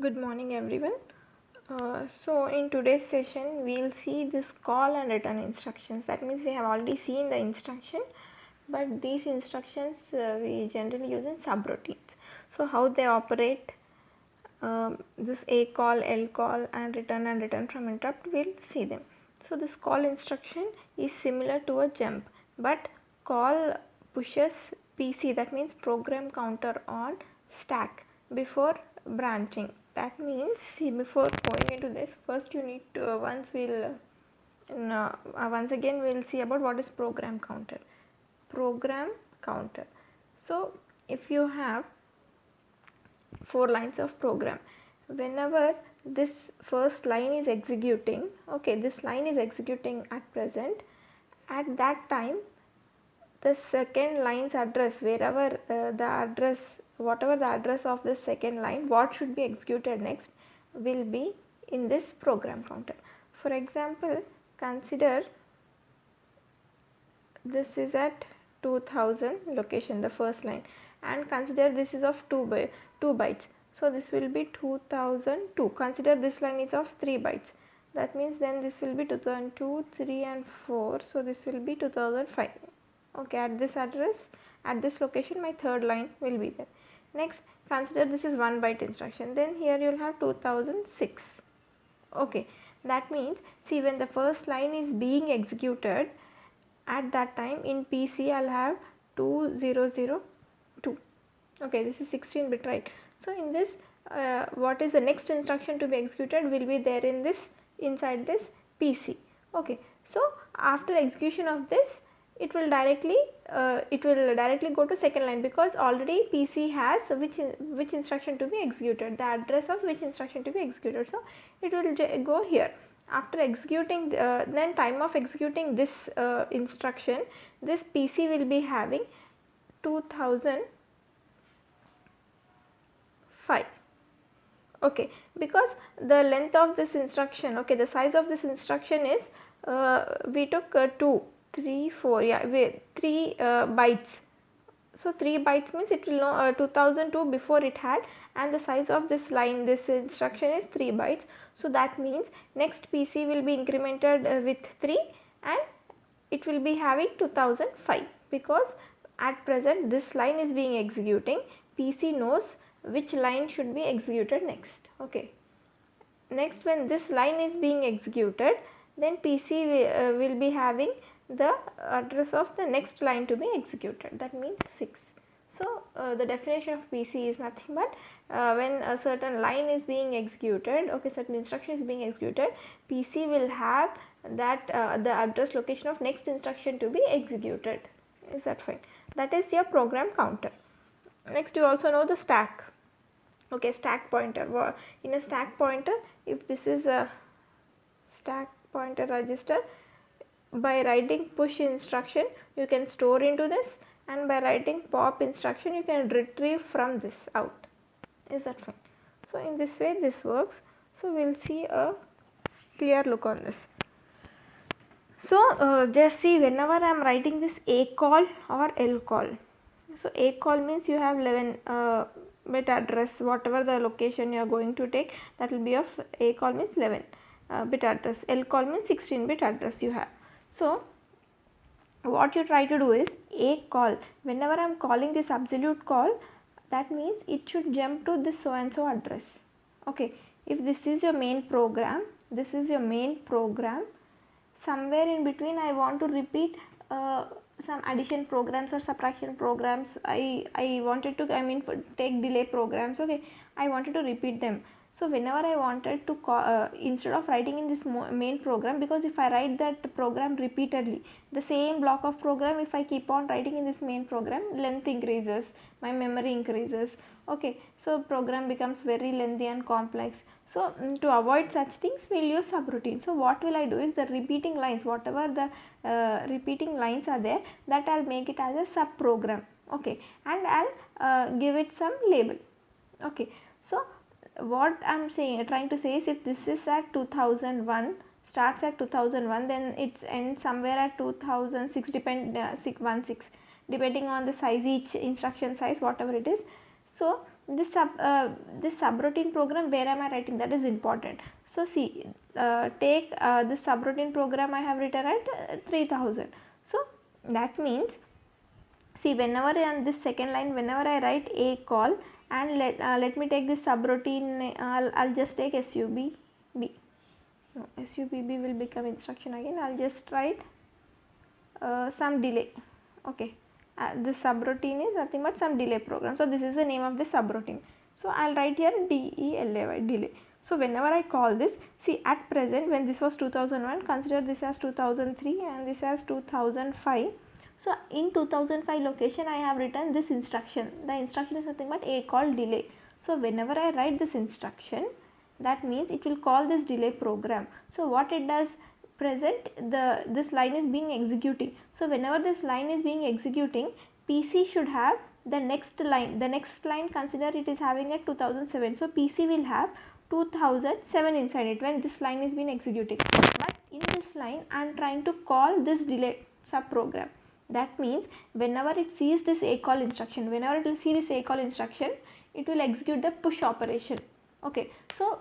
Good morning everyone. So in today's session we will see this call and return instructions. That means we have already seen the instruction, but these instructions we generally use in subroutines. So how they operate, this A call, L call and return from interrupt, we'll see them. So this call instruction is similar to a jump, but call pushes PC, that means program counter, on stack before branching. That means, see, before going into this, first you need to once again we'll see about what is program counter. Program counter. So if you have 4 lines of program, whenever this first line is executing, okay, this line is executing at present, at that time the second line's address, wherever whatever the address of the second line, what should be executed next will be in this program counter. For example, consider this is at 2000 location, the first line, and consider this is of 2 bytes, so this will be 2002. Consider this line is of 3 bytes, that means then this will be 2002, 3 and 4, so this will be 2005. Okay, at this address, at this location, my third line will be there. Next, consider this is 1 byte instruction, then here you will have 2006. Okay, that means, see, when the first line is being executed, at that time in PC I'll have 2002. Okay, this is 16 bit, right? So in this, what is the next instruction to be executed will be there in this, inside this PC. Okay, so after execution of this, it will directly go to second line, because already PC has which instruction to be executed, the address of which instruction to be executed, so it will go here. After executing, then time of executing this instruction, this PC will be having 2005. Okay, because the length of this instruction, okay, the size of this instruction is, we took 2, 3, 4, yeah, 3 bytes. So 3 bytes means it will know 2002 before it had, and the size of this line, this instruction is 3 bytes. So that means next PC will be incremented with 3, and it will be having 2005, because at present this line is being executing. PC knows which line should be executed next. Okay. Next, when this line is being executed, then PC will be having the address of the next line to be executed, that means 6. So the definition of PC is nothing but, when a certain line is being executed, okay, certain instruction is being executed, PC will have that the address location of next instruction to be executed. Is that fine? That is your program counter. Next, you also know the stack. Okay, stack pointer. In a stack pointer, if this is a stack pointer register, by writing push instruction you can store into this, and by writing pop instruction you can retrieve from this out. Is that fine? So in this way this works. So we will see a clear look on this. So just see, whenever I am writing this A call or L call, so A call means you have 11 bit address, whatever the location you are going to take, that will be of A call means 11 bit address, L call means 16 bit address you have. So what you try to do is, A call, whenever I am calling this absolute call, that means it should jump to this so and so address. Okay, if this is your main program, this is your main program, somewhere in between I want to repeat some addition programs or subtraction programs. I wanted to, take delay programs. Okay, I wanted to repeat them. So whenever I wanted to call, instead of writing in this main program, because if I write that program repeatedly, the same block of program, if I keep on writing in this main program, length increases, my memory increases. Okay, so program becomes very lengthy and complex. So to avoid such things, we will use subroutine. So what will I do is, the repeating lines, whatever the repeating lines are there, that I will make it as a sub program. Okay, and I will give it some label. Okay, so what I am trying to say is, if this is at 2001, starts at 2001, then it ends somewhere at 2006, depending on the size, each instruction size, whatever it is. So this subroutine program, where am I writing, that is important. So see, take this subroutine program I have written at 3000. So that means, see, whenever on this second line, whenever I write a call, and let me take this subroutine, I'll just take subb. No, subb will become instruction again. I'll just write some delay. Okay, this subroutine is nothing but some delay program. So this is the name of the subroutine. So I'll write here delay, delay. So whenever I call this, see, at present, when this was 2001, consider this as 2003 and this as 2005. So in 2005 location, I have written this instruction. The instruction is nothing but a call delay. So whenever I write this instruction, that means it will call this delay program. So what it does, present this line is being executing. So whenever this line is being executing, PC should have the next line. The next line, consider it is having a 2007. So PC will have 2007 inside it when this line is being executing. But in this line, I am trying to call this delay subprogram. That means whenever it sees this a call instruction, whenever it will see this a call instruction, it will execute the push operation. Okay, so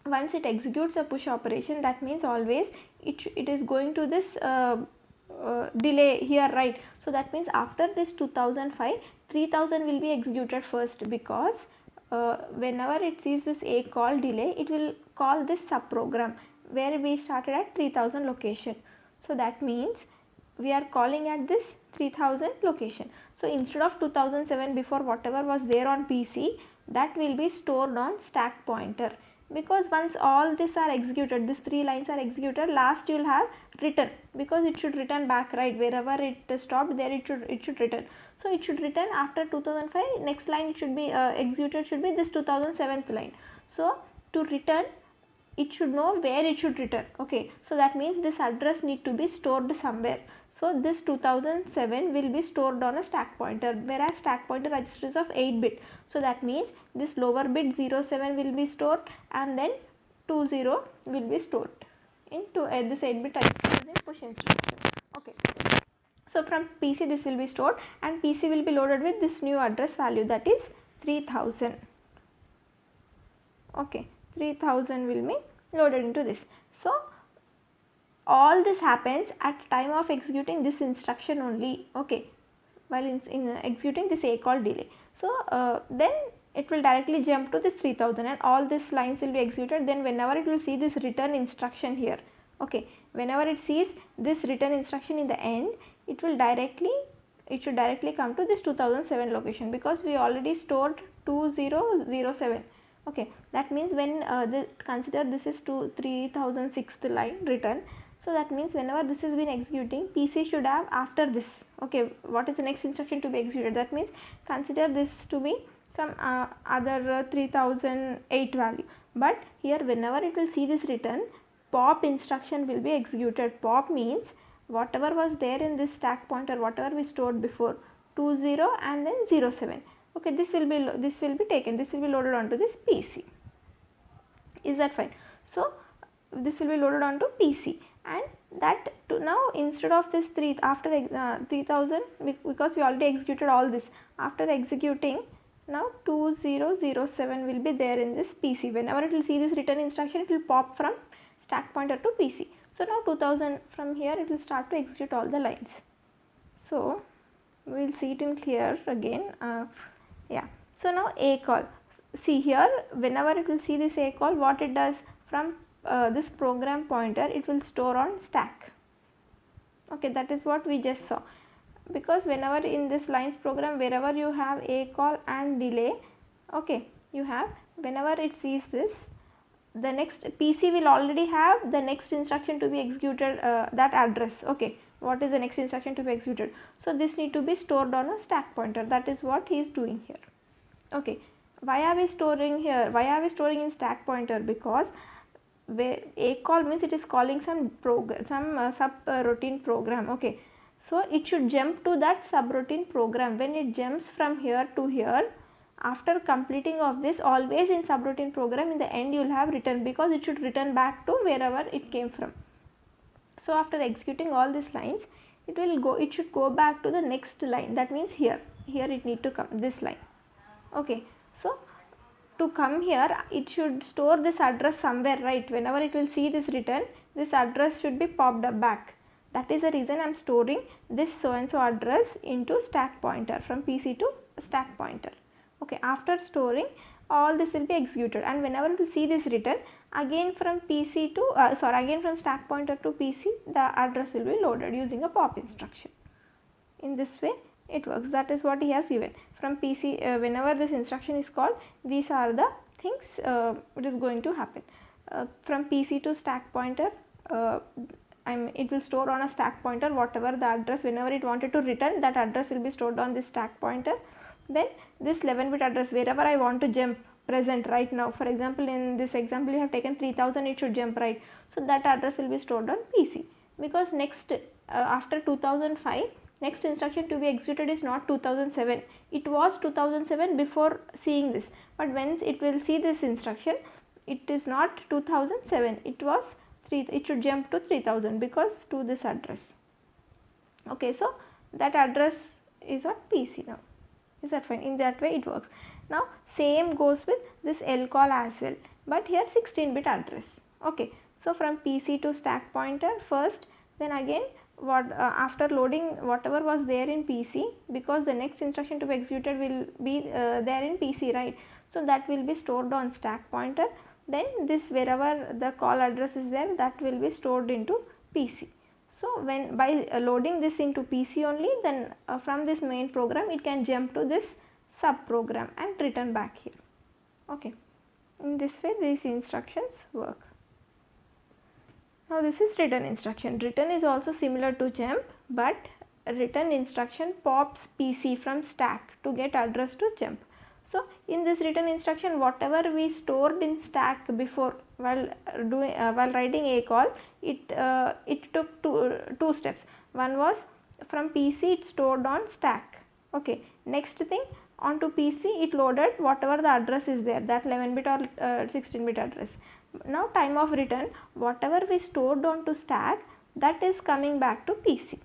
once it executes a push operation, that means always it is going to this delay here, right? So that means after this 2005, 3000 will be executed first, because whenever it sees this a call delay, it will call this subprogram where we started at 3000 location. So that means we are calling at this 3000 location. So instead of 2007, before whatever was there on PC, that will be stored on stack pointer, because once all these are executed, these three lines are executed, last you will have return, because it should return back, right? Wherever it stopped, there it should return. So it should return after 2005. Next line it should be executed should be this 2007 line. So to return, it should know where it should return. Okay, so that means this address need to be stored somewhere. So this 2007 will be stored on a stack pointer, whereas stack pointer register is of 8 bit. So that means this lower bit 07 will be stored, and then 20 will be stored into this 8 bit register in push instruction. Okay, so from PC this will be stored, and PC will be loaded with this new address value, that is 3000. Okay, 3000 will be loaded into this. So all this happens at time of executing this instruction only. Okay, while in executing this a call delay. So then it will directly jump to this 3000, and all these lines will be executed. Then whenever it will see this return instruction here, okay, whenever it sees this return instruction in the end, it should directly come to this 2007 location, because we already stored 2007. Okay, that means when consider this is 3006th line return. So that means whenever this has been executing, PC should have after this, okay, what is the next instruction to be executed? That means consider this to be some other 3008 value. But here whenever it will see this return, pop instruction will be executed. Pop means whatever was there in this stack pointer, whatever we stored before, 20 and then 07. Okay, this will be taken, this will be loaded onto this PC. Is that fine? So this will be loaded onto PC, and that now instead of this 3000, because we already executed all this, after executing, now 2007 will be there in this PC. Whenever it will see this return instruction, it will pop from stack pointer to PC. So now 2000, from here it will start to execute all the lines. So we will see it in clear again. Yeah, so now a call, see here, whenever it will see this a call, what it does, from this program pointer it will store on stack. Okay, that is what we just saw, because whenever in this lines program, wherever you have a call and delay, okay, you have, whenever it sees this, the next PC will already have the next instruction to be executed, that address. Okay, what is the next instruction to be executed? So this need to be stored on a stack pointer. That is what he is doing here. Okay, why are we storing here? Why are we storing in stack pointer? Because where a call means it is calling some program, some subroutine program. Okay, so it should jump to that subroutine program. When it jumps from here to here, after completing of this, always in subroutine program, in the end you will have return, because it should return back to wherever it came from. So after executing all these lines, it should go back to the next line. That means here it need to come, this line. Okay, so to come here it should store this address somewhere, right? Whenever it will see this return, this address should be popped up back. That is the reason I am storing this so and so address into stack pointer, from PC to stack pointer. Okay, after storing, all this will be executed, and whenever it will see this return, again from PC to again from stack pointer to PC, the address will be loaded using a pop instruction. In this way it works. That is what he has given. From PC, whenever this instruction is called, these are the things it is going to happen. From PC to stack pointer, it will store on a stack pointer whatever the address, whenever it wanted to return, that address will be stored on this stack pointer. Then this 11-bit address, wherever I want to jump present right now, for example in this example you have taken 3000, it should jump, right? So that address will be stored on PC, because next after 2005, next instruction to be executed is not 2007. It was 2007 before seeing this, but when it will see this instruction, it is not 2007, it was 3, it should jump to 3000 because to this address. Okay, so that address is on PC now. Is that fine? In that way it works. Now same goes with this lcall as well, but here 16-bit address. Okay, so from PC to stack pointer first, then again what after loading whatever was there in PC, because the next instruction to be executed will be there in PC, right? So that will be stored on stack pointer. Then this wherever the call address is there, that will be stored into PC. So when by loading this into PC only, then from this main program it can jump to this sub program and return back here. Okay, in this way these instructions work. Now this is return instruction. Return is also similar to jump, but return instruction pops PC from stack to get address to jump. So in this return instruction, whatever we stored in stack before while writing a call, it took two steps. One was from PC it stored on stack. Okay, next thing, onto PC it loaded whatever the address is there, that 11-bit or 16-bit address. Now time of return, whatever we stored onto stack, that is coming back to PC.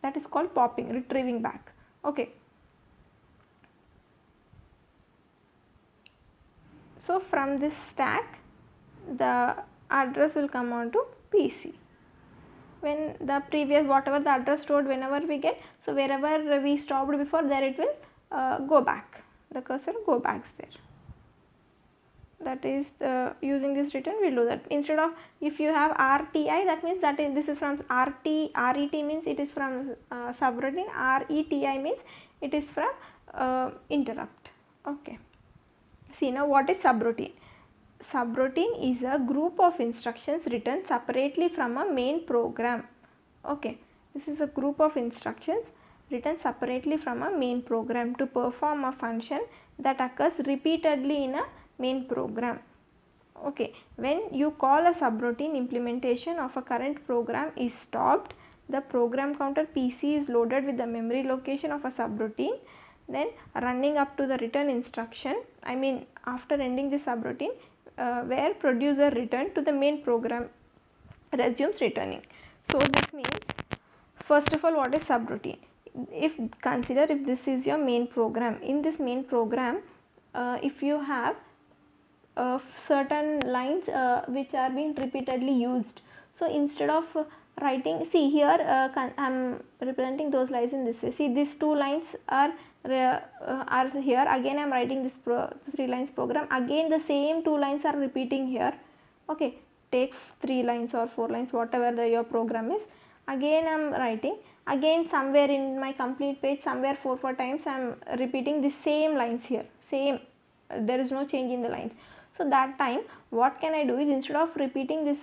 That is called popping, retrieving back. Okay. So from this stack, the address will come on to PC. When the previous whatever the address stored, whenever we get, so wherever we stopped before, there it will go back. The cursor go back there. That is using this return we will do that. Instead of, if you have RTI, that means that this is from RET means it is from subroutine, RETI means it is from interrupt. Okay. See now what is subroutine. Subroutine is a group of instructions written separately from a main program. Okay, this is a group of instructions written separately from a main program to perform a function that occurs repeatedly in a main program. Okay, when you call a subroutine, implementation of a current program is stopped. The program counter PC is loaded with the memory location of a subroutine. Then running up to the return instruction, I mean after ending the subroutine, where producer return to the main program resumes returning. So this means, first of all, what is subroutine? If consider if this is your main program, in this main program if you have certain lines which are being repeatedly used, so instead of writing, see here I am representing those lines in this way. See, these two lines are here, again I am writing this 3 lines program, again the same 2 lines are repeating here. Okay, take 3 lines or 4 lines, whatever your program is, again I am writing, again somewhere in my complete page, somewhere 4 times I am repeating the same lines here, same, there is no change in the lines. So that time what can I do is, instead of repeating this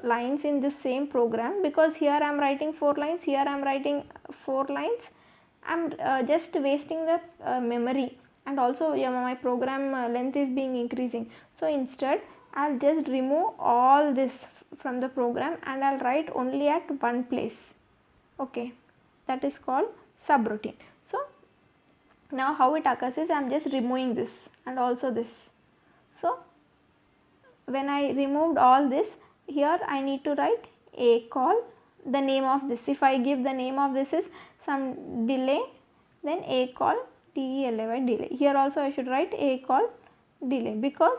lines in this same program, because here I am writing 4 lines, here I am writing 4 lines, I am just wasting the memory, and also my program length is being increasing. So instead I will just remove all this from the program and I will write only at one place. Okay, that is called subroutine. So now how it occurs is, I am just removing this and also this. So when I removed all this, here I need to write a call, the name of this, if I give the name of this is some delay, then a call delay, delay. Here also I should write ACALL delay, because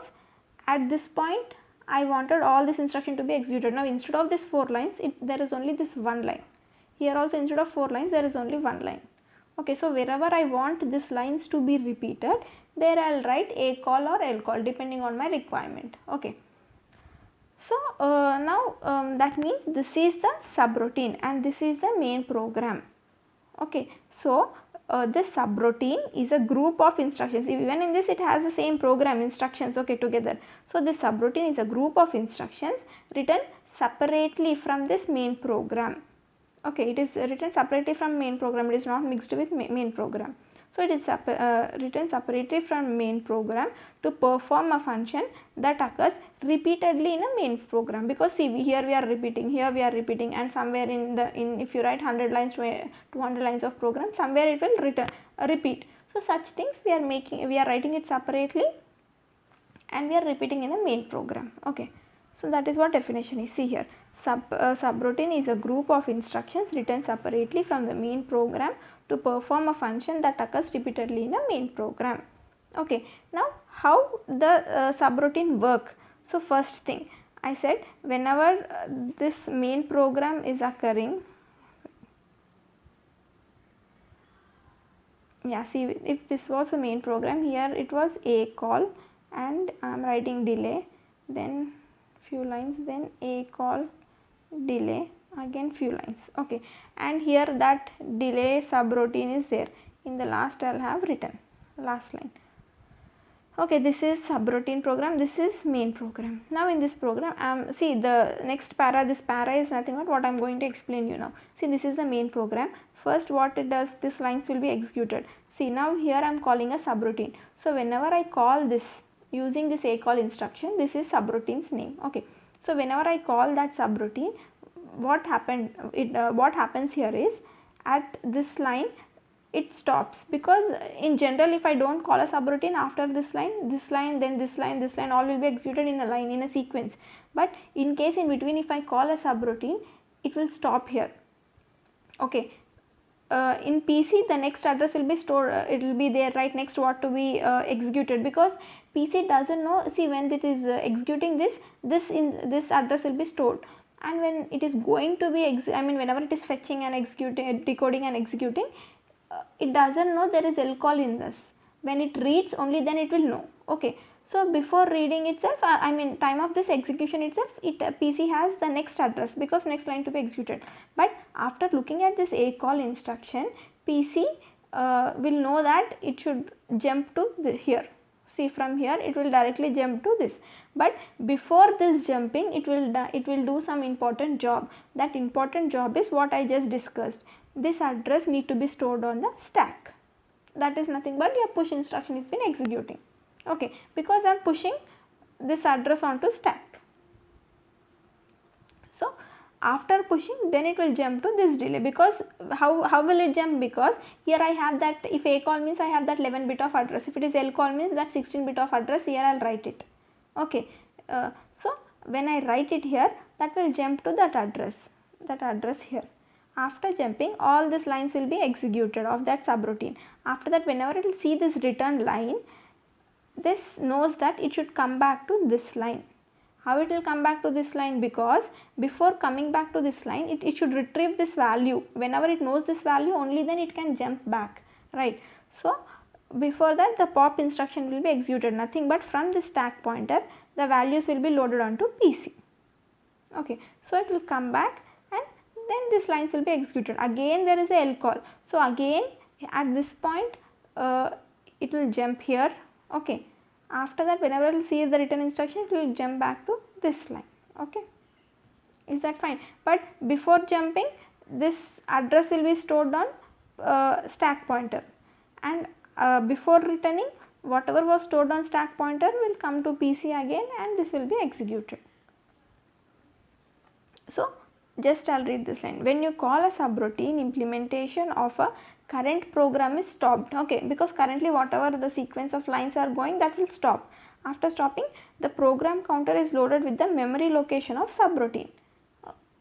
at this point I wanted all this instruction to be executed. Now instead of this 4 lines, there is only this 1 line. Here also instead of 4 lines there is only 1 line. Okay, so wherever I want these lines to be repeated, there I will write ACALL or LCALL depending on my requirement. Okay. So now that means this is the subroutine and this is the main program. Okay, so this subroutine is a group of instructions. Even in this it has the same program instructions, okay, together. So this subroutine is a group of instructions written separately from this main program. Okay, it is written separately from main program, it is not mixed with main program. So it is written separately from main program to perform a function that occurs repeatedly in a main program, because see, here we are repeating, here we are repeating, and somewhere if you write 100 lines to 200 lines of program, somewhere it will repeat. So such things we are writing it separately and we are repeating in a main program. Okay, so that is what definition is. See here, subroutine is a group of instructions written separately from the main program to perform a function that occurs repeatedly in a main program. Okay, now how the subroutine work? So first thing I said, whenever this main program is occurring, yeah, see, if this was the main program, here it was ACALL and I am writing delay, then few lines, then ACALL delay, again few lines. Okay, and here that delay subroutine is there. In the last I will have written last line. Okay, this is subroutine program, this is main program. Now in this program, see the next para, this para is nothing but what I am going to explain you now. See, this is the main program. First what it does, this lines will be executed. See, now here I am calling a subroutine. So whenever I call this using this ACALL instruction, this is subroutine's name. Okay, so whenever I call that subroutine, what happens here is, at this line it stops, because in general if I don't call a subroutine after this line, then this line, all will be executed in a line, in a sequence. But in case in between if I call a subroutine, it will stop here. Okay, in PC the next address will be stored, it will be there right next what to be executed, because PC doesn't know, see, when it is executing this address will be stored, and when it is going to be whenever it is fetching and executing, decoding and executing, it doesn't know there is LCALL in this. When it reads, only then it will know. Okay, so before reading itself, time of this execution itself, PC has the next address, because next line to be executed. But after looking at this ACALL instruction, PC will know that it should jump to here. See, from here it will directly jump to this, but before this jumping it will do some important job. That important job is what I just discussed. This address need to be stored on the stack. That is nothing but your push instruction is been executing. Okay, because I am pushing this address onto stack. So after pushing, then it will jump to this delay, because how will it jump? Because here I have that, if ACALL means I have that 11 bit of address, if it is LCALL means that 16 bit of address, here I will write it. Okay, so when I write it here, that will jump to that address here. After jumping, all these lines will be executed of that subroutine. After that, whenever it will see this return line, this knows that it should come back to this line. How it will come back to this line? Because before coming back to this line, it should retrieve this value. Whenever it knows this value, only then it can jump back, right? So before that, the pop instruction will be executed, nothing but from the stack pointer the values will be loaded onto PC. Okay, so it will come back and then these lines will be executed. Again there is a LCALL, so again at this point it will jump here. Okay, after that, whenever it will see the return instruction, it will jump back to this line. Okay, is that fine? But before jumping, this address will be stored on stack pointer, and before returning, whatever was stored on stack pointer will come to PC again, and this will be executed. So just I'll read this line. When you call a subroutine, implementation of a current program is stopped. Okay, because currently whatever the sequence of lines are going, that will stop. After stopping, the program counter is loaded with the memory location of subroutine.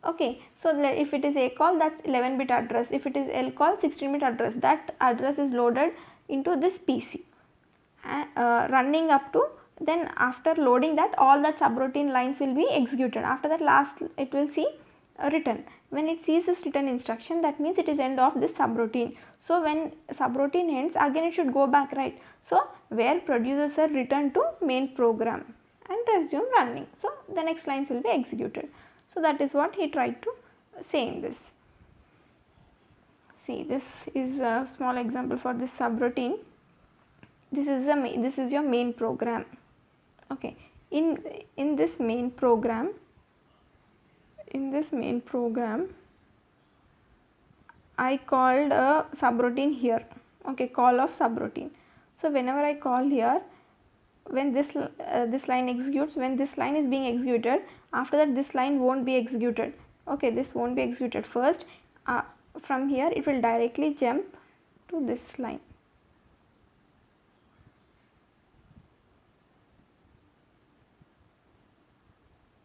Okay, so if it is ACALL, that's 11-bit address. If it is LCALL, 16-bit address. That address is loaded into this PC, running up to, then after loading that, all that subroutine lines will be executed. After that, last it will see a return. When it sees this return instruction, that means it is end of this subroutine. So when subroutine ends, again it should go back, right? So where produces a return to main program and resume running. So the next lines will be executed. So that is what he tried to say in this. See, this is a small example for this subroutine. This is your main program. Okay, in this main program, I called a subroutine here. Okay, call of subroutine. So whenever I call here, when this line executes, when this line is being executed, after that this line won't be executed. Okay, this won't be executed. First, from here it will directly jump to this line.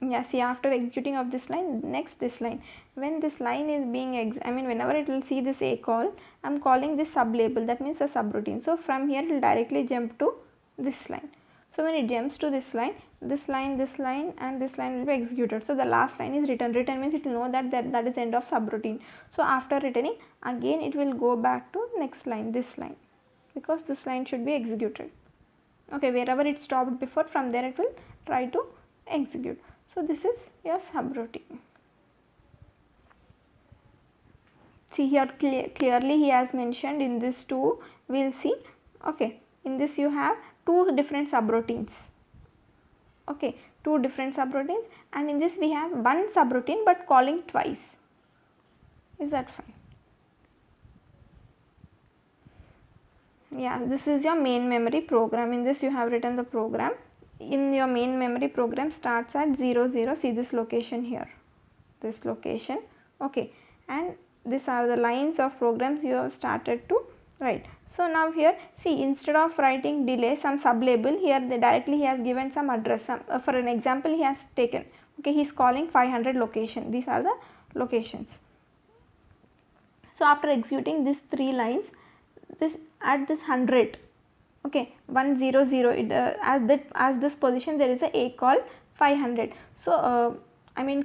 Yeah, see, after executing of this line, next this line, when this line is being whenever it will see this ACALL, I'm calling this sublabel, that means a subroutine. So from here it will directly jump to this line. So when it jumps to this line and this line will be executed. So the last line is return. Return means it will know that is end of subroutine. So after returning, again it will go back to next line, this line, because this line should be executed. Okay, wherever it stopped before, from there it will try to execute. So this is your subroutine. See here, clearly he has mentioned in this two, we will see. Okay, in this you have two different subroutines. Okay, two different subroutines, and in this we have one subroutine but calling twice. Is that fine? Yeah, this is your main memory program. In this you have written the program. In your main memory program starts at 0 0. See this location here, this location. Okay, and these are the lines of programs you have started to write. So now here, see, instead of writing delay some sublabel, here directly he has given some address. For an example he has taken. Okay, he is calling 500 location. These are the locations. So after executing these three lines, this at this 100, okay, 100, as this position there is a ACALL 500. So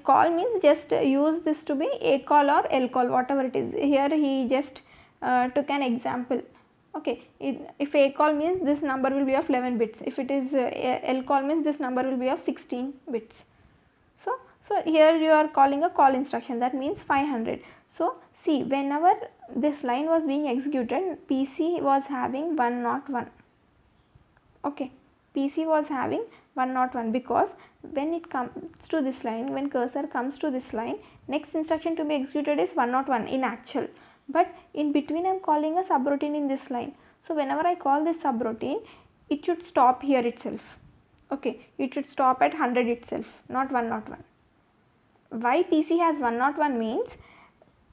call means just use this to be ACALL or LCALL, whatever it is. Here he just took an example. Okay, if ACALL means this number will be of 11 bits. If it is LCALL means this number will be of 16 bits. So here you are calling a call instruction, that means 500. So see, whenever this line was being executed, PC was having 101. Okay, PC was having 101, because when it comes to this line, when cursor comes to this line, next instruction to be executed is 101 in actual, but in between I am calling a subroutine in this line. So whenever I call this subroutine, it should stop here itself. Okay, it should stop at 100 itself, not 101. Why PC has 101 means,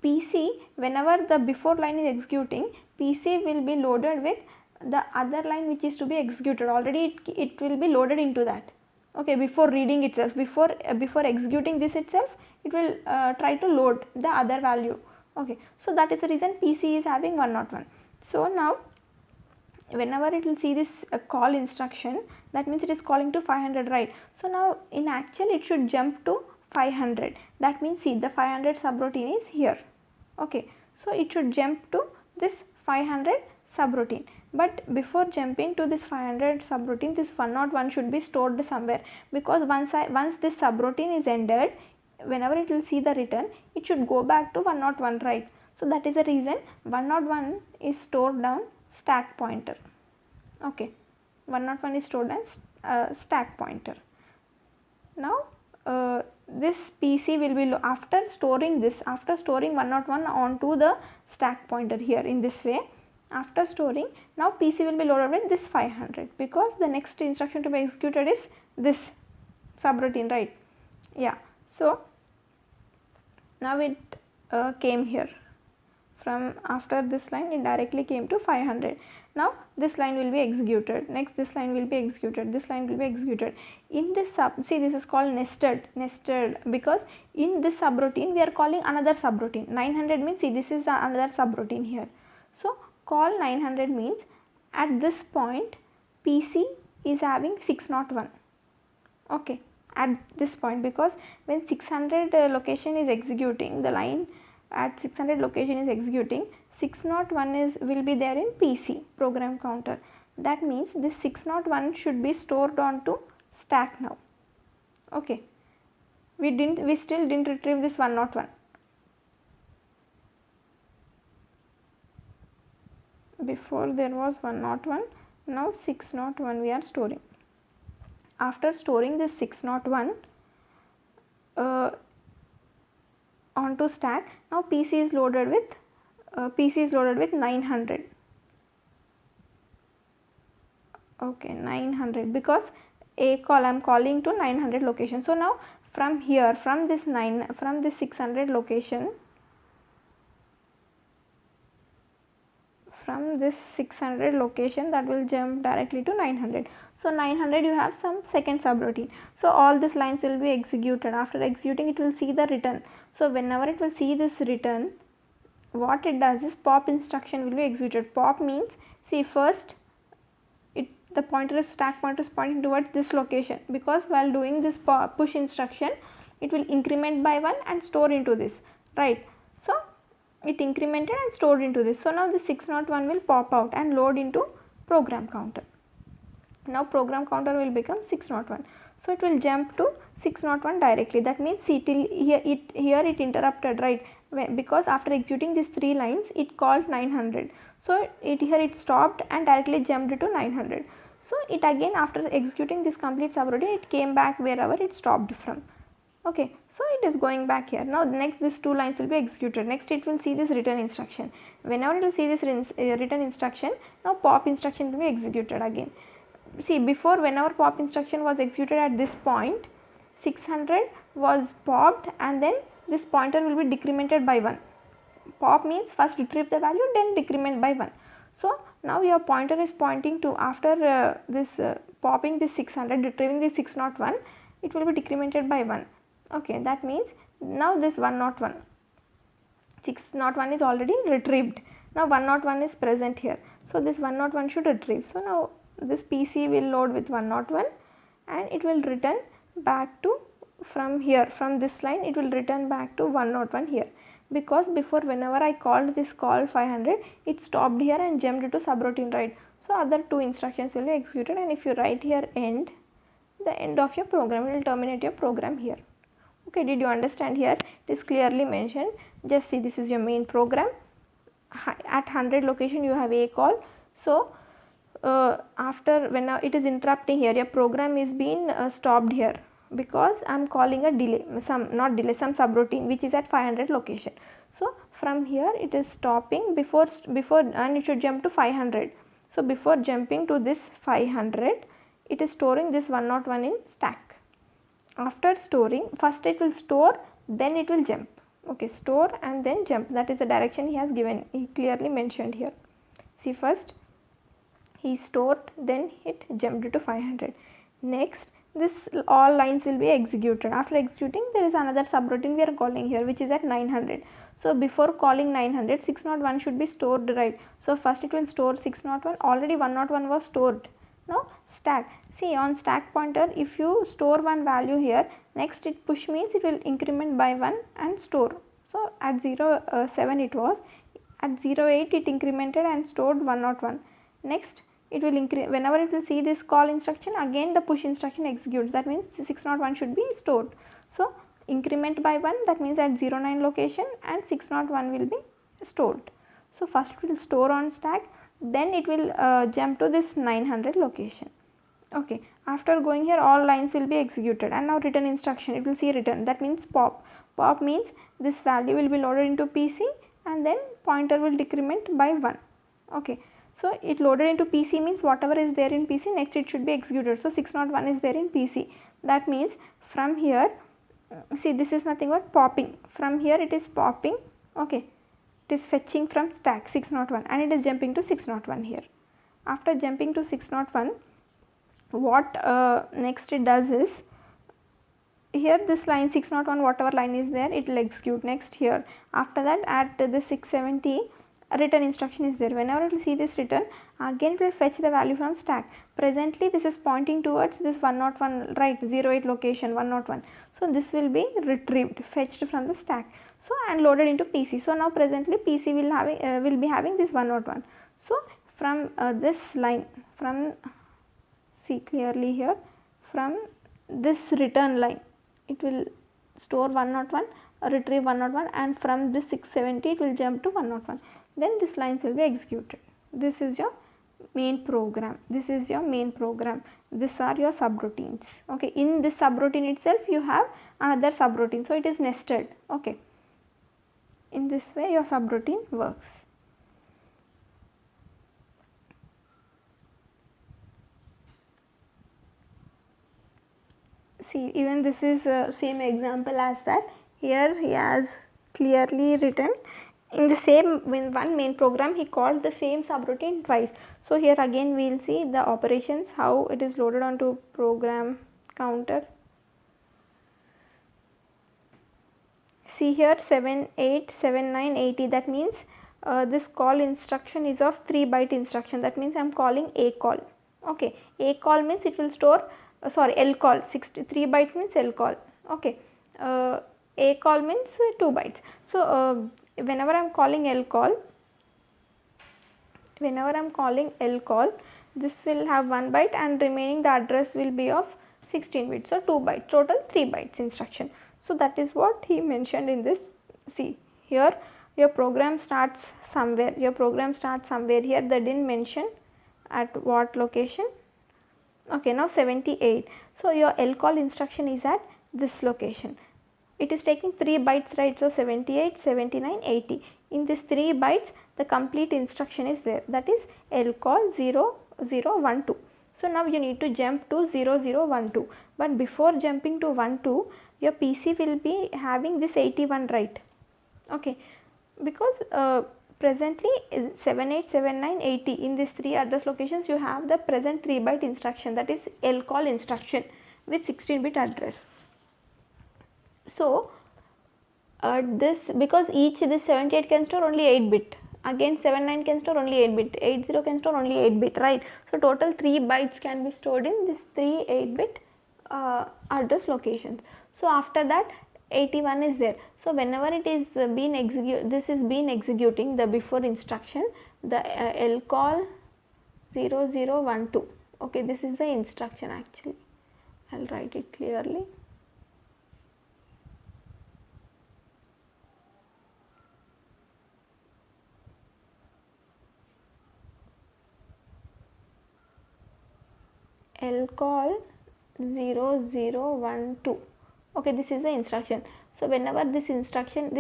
PC, whenever the before line is executing, PC will be loaded with the other line which is to be executed. Already it will be loaded into that. Okay, before reading itself, before executing this itself, it will try to load the other value. Okay, so that is the reason PC is having 101. So now whenever it will see this call instruction, that means it is calling to 500, right? So now in actual it should jump to 500. That means, see, the 500 subroutine is here. Okay, so it should jump to this 500 subroutine, but before jumping to this 500 subroutine, this 101 should be stored somewhere, because once this subroutine is ended, whenever it will see the return, it should go back to 101, right? So that is the reason 101 is stored down stack pointer. Okay, 101 is stored as stack pointer. Now this PC will be after storing 101 onto the stack pointer here in this way. After storing, now PC will be loaded with this 500, because the next instruction to be executed is this subroutine, right? Yeah, so now it came here from after this line it directly came to 500. Now this line will be executed, next this line will be executed, this line will be executed. In this see, this is called nested because in this subroutine we are calling another subroutine. 900 means, see, this is another subroutine here. So call 900 means at this point PC is having 601. Okay, at this point, because when 600 location is executing, the line at 600 location is executing, 601 will be there in PC program counter. That means this 601 should be stored onto stack now. Okay, we still didn't retrieve this 101. Before there was 101, now 601 we are storing. After storing this 601 onto stack, now PC is loaded with 900. Okay, 900, because a call I am calling to 900 location. So now from here, from this 600 location, that will jump directly to 900. So 900 you have some second subroutine. So all these lines will be executed. After executing, it will see the return. So whenever it will see this return, what it does is pop instruction will be executed. Pop means, see, first the stack pointer is pointing towards this location, because while doing this push instruction it will increment by 1 and store into this, right? So it incremented and stored into this. So now the 601 will pop out and load into program counter. Now program counter will become 601. So it will jump to 601 directly. That means, see, till here it interrupted, right? Because after executing these 3 lines it called 900. So here it stopped and directly jumped to 900. So it again, after executing this complete subroutine, it came back wherever it stopped from. Okay, so it is going back here. Now next these 2 lines will be executed. Next it will see this return instruction. Whenever it will see this return instruction, now pop instruction will be executed again. See, before, whenever pop instruction was executed at this point, 600 was popped and then this pointer will be decremented by 1. Pop means first retrieve the value, then decrement by 1. So now your pointer is pointing to, after popping this 600, retrieving this 601, it will be decremented by 1. Okay, that means now this 101, 601 is already retrieved. Now 101 is present here. So this 101 should retrieve. So now this PC will load with 101 and it will return back to, from here, from this line it will return back to 101 here, because before, whenever I called this call 500, it stopped here and jumped to subroutine, right? So other 2 instructions will be executed, and if you write here end, the end of your program will terminate your program here. Okay, did you understand? Here it is clearly mentioned. Just see, this is your main program. At 100 location you have a call. So after, when it is interrupting here, your program is being stopped here, because I am calling a delay, some subroutine which is at 500 location. So from here it is stopping before and it should jump to 500. So before jumping to this 500, it is storing this 101 in stack. After storing, first it will store, then it will jump. Okay, store and then jump, that is the direction he has given, he clearly mentioned here. See, first he stored, then it jumped to 500. Next, this all lines will be executed. After executing, there is another subroutine we are calling here, which is at 900. So before calling 900, 601 should be stored, right? So first it will store 601, already 101 was stored. Now stack, see, on stack pointer, if you store one value here, next it push means it will increment by 1 and store. So at 07 it was, at 08 it incremented and stored 101. Next it will whenever it will see this call instruction, again the push instruction executes. That means 601 should be stored. So increment by 1, that means at 09 location, and 601 will be stored. So first it will store on stack, then it will jump to this 900 location. Okay, after going here, all lines will be executed, and now return instruction, it will see return, that means pop. Pop means this value will be loaded into PC and then pointer will decrement by 1. Okay, so it loaded into PC means whatever is there in PC, next it should be executed. So 601 is there in PC. That means from here, see, this is nothing but popping. From here it is popping. Okay, it is fetching from stack 601 and it is jumping to 601 here. After jumping to 601, what next it does is, here this line 601, whatever line is there, it will execute next here. After that, at the 670, a return instruction is there. Whenever it will see this return, again it will fetch the value from stack. Presently this is pointing towards this 101, right, 08 location 101. So this will be retrieved, fetched from the stack, so and loaded into PC. So now presently PC will be having this 101. So from this line, from, see clearly here, from this return line, it will store 101, retrieve 101, and from this 670 it will jump to 101. Then this lines will be executed. This is your main program. This is your main program. These are your subroutines. Okay, in this subroutine itself you have another subroutine, so it is nested. Okay, in this way your subroutine works. See, even this is same example as that. Here he has clearly written in the same, in one main program he called the same subroutine twice. So here again we will see the operations, how it is loaded onto program counter. See here 7, 8, 7, 9, 80, that means this call instruction is of 3 byte instruction, that means I am calling a call. Okay, a call means it will store, sorry, L call, 63 byte means L call. Okay, a call means 2 bytes. So whenever I am calling L call, this will have 1 byte and remaining the address will be of 16 bits, so 2 bytes, total 3 bytes instruction. So that is what he mentioned in this. See here your program starts somewhere, here they didn't mention at what location. Okay, now 78, so your L call instruction is at this location. It is taking 3 bytes, right? So 78, 79, 80. In this 3 bytes, the complete instruction is there, that is L call 0012. So now you need to jump to 0012, but before jumping to 12, your PC will be having this 81, right? Okay, because presently 78, 79, 80, in these 3 address locations you have the present 3 byte instruction, that is L call instruction with 16 bit address. So this, because each this 78 can store only 8 bit, again 79 can store only 8 bit, 80 can store only 8 bit, right? So total 3 bytes can be stored in this 3 8 bit address locations. So after that 81 is there. So whenever it is been executing the before instruction, the L call 0012. Okay, this is the instruction actually. I'll write it clearly. L call 0012. Okay, this is the instruction. So whenever this instruction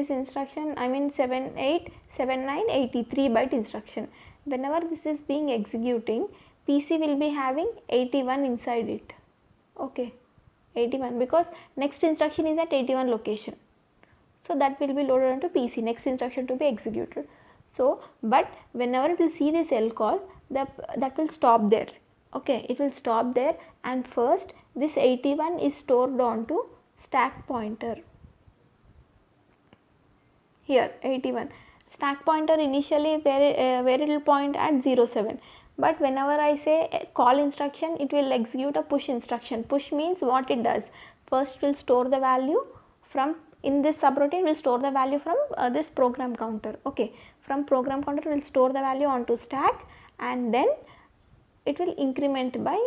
I mean 78, 79, 80, 3 byte instruction, whenever this is being executing, PC will be having 81 inside it. Okay, 81, because next instruction is at 81 location, so that will be loaded onto PC, next instruction to be executed. So but whenever it will see this L call, that will stop there. Okay, it will stop there, and first this 81 is stored onto stack pointer. Here 81 stack pointer, initially where it will point at 07, but whenever I say call instruction, it will execute a push instruction. Push means what it does, first it will store the value from, in this subroutine will store the value from this program counter. Okay, from program counter it will store the value onto stack, and then it will increment by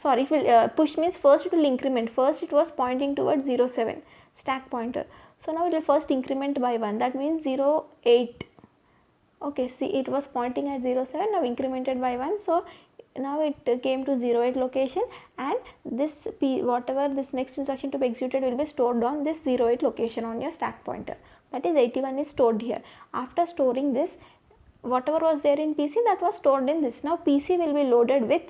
sorry, it will push means first it will increment, first it was pointing towards 07 stack pointer, so now it will first increment by 1, that means 08. Okay, see, it was pointing at 07, now incremented by 1, so now it came to 08 location, and this whatever this next instruction to be executed will be stored on this 08 location on your stack pointer, that is 81 is stored here. After storing this, whatever was there in PC, that was stored in this. Now PC will be loaded with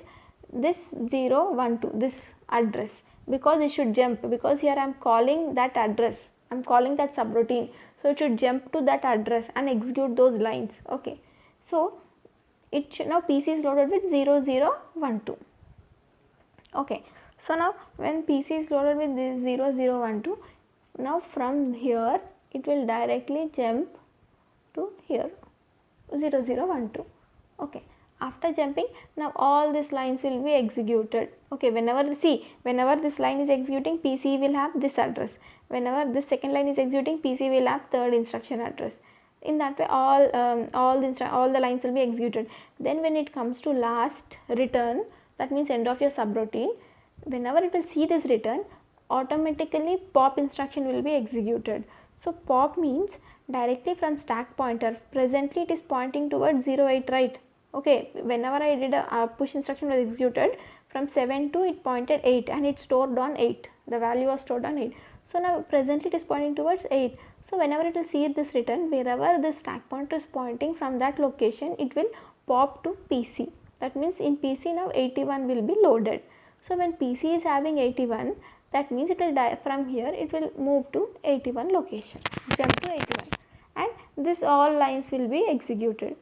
this 012, this address, because it should jump, because here I am calling that address, I am calling that subroutine. so it should jump to that address and execute those lines. Okay, so it should, now PC is loaded with 0012. Okay, so now when PC is loaded with this 0012, now from here it will directly jump to here 0012. Okay, after jumping, now all these lines will be executed. Okay, whenever this line is executing, PC will have this address. Whenever this second line is executing, PC will have third instruction address. In that way, all the lines will be executed. Then when it comes to last return, that means end of your subroutine, whenever it will see this return, automatically pop instruction will be executed. So pop means directly from stack pointer. Presently it is pointing towards 08, right? Okay, whenever I did a push instruction was executed, from 7 to it pointed 8 and it stored on 8. The value was stored on 8. So now presently it is pointing towards 8. So whenever it will see this return, wherever the stack pointer is pointing from that location, it will pop to PC. That means in PC now 81 will be loaded. So when PC is having 81, that means it will from here it will move to 81 location, jump to 81, and this all lines will be executed.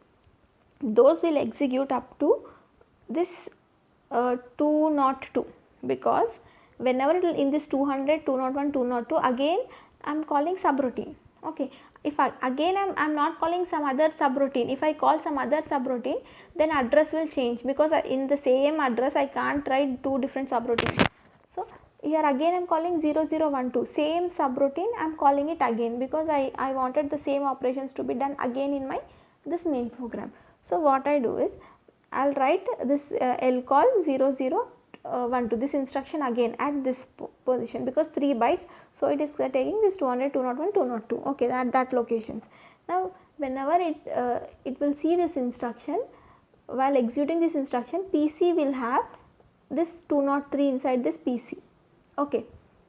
Those will execute up to this 202, because whenever it will in this 200, 201, 202, again I am calling subroutine. Okay, if I am not calling some other subroutine. If I call some other subroutine, then address will change, because in the same address I can't write two different subroutines. So here again I am calling 0012, same subroutine I am calling it again, because I wanted the same operations to be done again in my this main program. So what I do is I will write this lcall 0012, this instruction again at this position, because 3 bytes, so it is taking this 200, 201, 202, okay, at that locations. Now whenever it will see this instruction, while executing this instruction, PC will have this 203 inside this PC. Okay,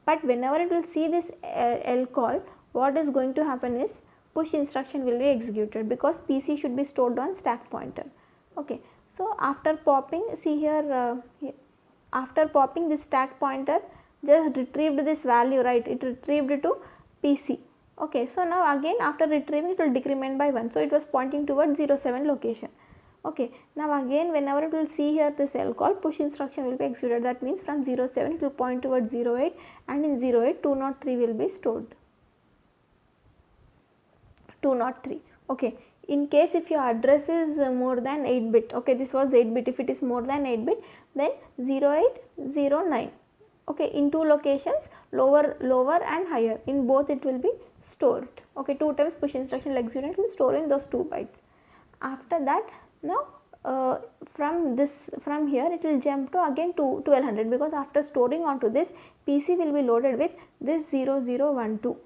but whenever it will see this lcall, what is going to happen is push instruction will be executed, because PC should be stored on stack pointer. Okay, so after popping, see here, after popping this stack pointer just retrieved this value, right? It retrieved to PC. Okay, so now again after retrieving it will decrement by 1, so it was pointing towards 07 location. Okay, now again whenever it will see here this lcall, push instruction will be executed. That means from 07 it will point towards 08, and in 08 203 will be stored. 203. Okay, in case if your address is more than 8 bit, okay, this was 8 bit, if it is more than 8 bit, then 0809. Okay, in two locations, lower and higher, in both it will be stored. Okay, 2 times push instruction will execute, it will store in those 2 bytes. After that, now from here it will jump to again to 1200, because after storing onto this, PC will be loaded with this 0012.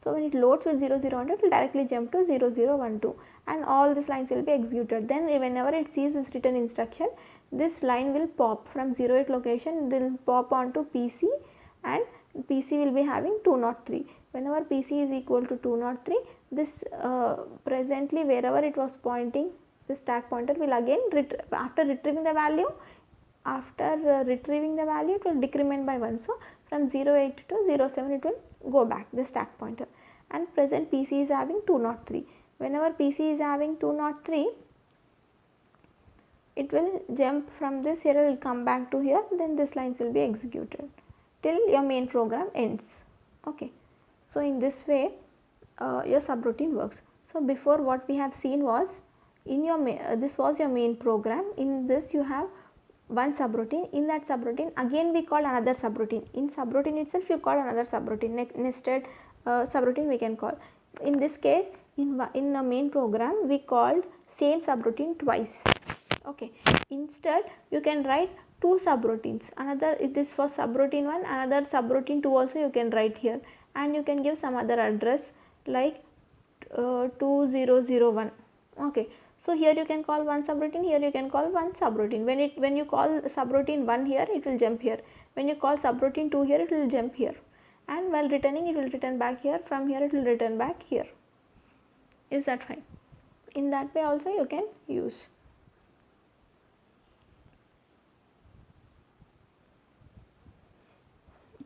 So when it loads with 0012, it will directly jump to 0012, and all these lines will be executed. Then whenever it sees this return instruction, this line will pop from 08 location, it will pop onto PC, and PC will be having 203. Whenever PC is equal to 203, this presently wherever it was pointing, this stack pointer will again after retrieving the value, it will decrement by 1. So from 08 to 07 it will go back the stack pointer, and present PC is having 203. Whenever PC is having 203, it will jump from this, here it will come back to here, then this lines will be executed till your main program ends. Okay, so in this way your subroutine works. So before what we have seen was, in your this was your main program. In this you have one subroutine. In that subroutine again we call another subroutine. In subroutine itself you call another subroutine, nested subroutine we can call. In this case, in the main program we called same subroutine twice. Okay, instead you can write two subroutines. Another, this was subroutine 1, another subroutine 2 also you can write here, and you can give some other address like 2001. Okay, so here you can call one subroutine, here you can call one subroutine. When you call subroutine 1 here, it will jump here. When you call subroutine 2 here, it will jump here, and while returning it will return back here. From here it will return back here. Is that fine? In that way also you can use.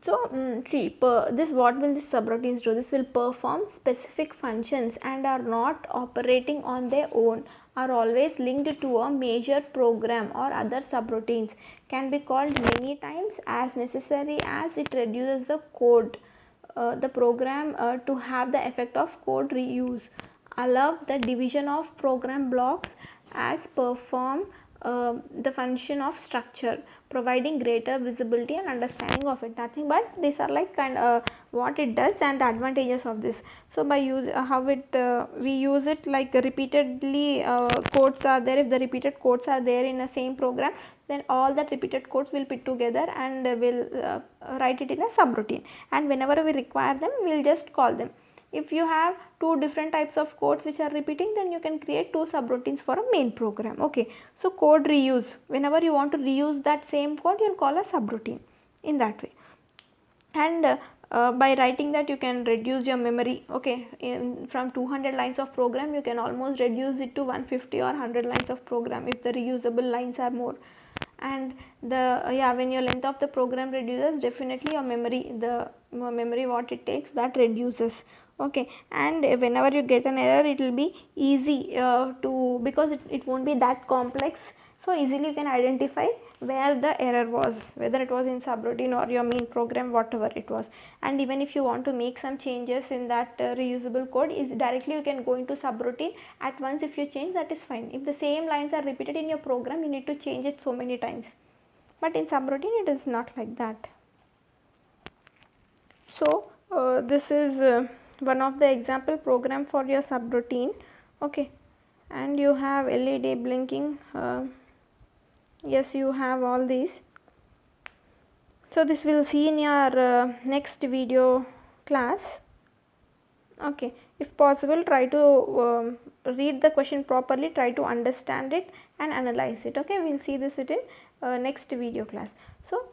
So see, this what will these subroutines do? This will perform specific functions and are not operating on their own, are always linked to a major program or other subroutines, can be called many times as necessary as it reduces the code, the program to have the effect of code reuse, allow the division of program blocks as perform the function of structure, providing greater visibility and understanding of it. Nothing but these are like what it does and the advantages of this. So by use how it we use it, like repeatedly codes are there. If the repeated codes are there in a same program, then all that repeated codes will put together and will write it in a subroutine, and whenever we require them we will just call them. If you have two different types of codes which are repeating, then you can create two subroutines for a main program. Okay, so code reuse, whenever you want to reuse that same code, you'll call a subroutine in that way. And by writing that, you can reduce your memory. Okay, from 200 lines of program you can almost reduce it to 150 or 100 lines of program if the reusable lines are more. And the when your length of the program reduces, definitely your memory, the memory what it takes, that reduces. Okay, and whenever you get an error, it will be easy to, because it won't be that complex, so easily you can identify where the error was, whether it was in subroutine or your main program, whatever it was. And even if you want to make some changes in that reusable code, is directly you can go into subroutine at once. If you change, that is fine. If the same lines are repeated in your program, you need to change it so many times, but in subroutine it is not like that. So this is one of the example program for your subroutine. Okay, and you have LED blinking. Yes, you have all these. So this we'll see in your next video class. Okay, if possible, try to read the question properly, try to understand it and analyze it. Okay, we'll see this in next video class. So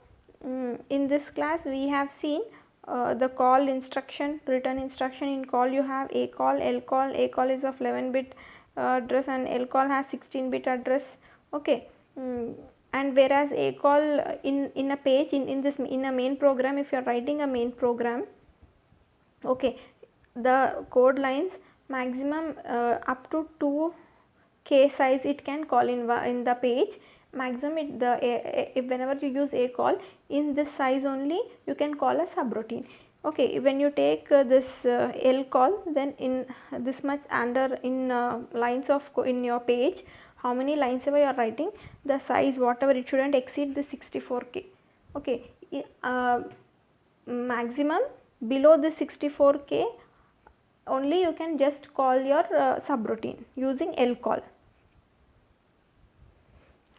in this class we have seen the call instruction, return instruction. In call you have A call, L call. A call is of 11-bit address and L call has 16-bit address. Okay, and whereas A call in a page, in a main program, if you are writing a main program, okay, the code lines maximum up to 2k size it can call in the page. Maximum if whenever you use A call in this size only, you can call a subroutine. Okay, when you take this L call, then in this much under in lines of in your page, how many lines ever you are writing, the size whatever, it shouldn't exceed the 64k. Okay, maximum below the 64k only you can just call your subroutine using L call.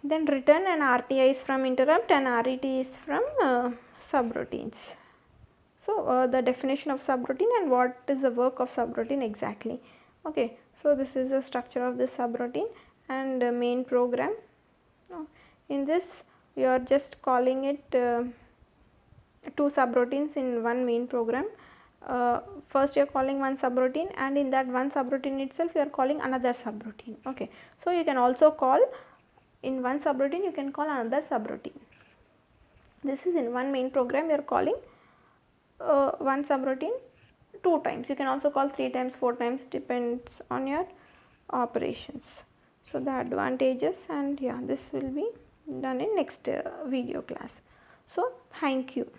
Then return and RTI is from interrupt and RET is from subroutines. So the definition of subroutine and what is the work of subroutine exactly. Okay, so this is the structure of this subroutine and main program. In this we are just calling it two subroutines in one main program. First you are calling one subroutine, and in that one subroutine itself you are calling another subroutine. Okay, so you can also call in one subroutine, you can call another subroutine. This is in one main program you are calling one subroutine 2 times. You can also call 3 times, 4 times, depends on your operations. So the advantages, and yeah, this will be done in next video class. So thank you.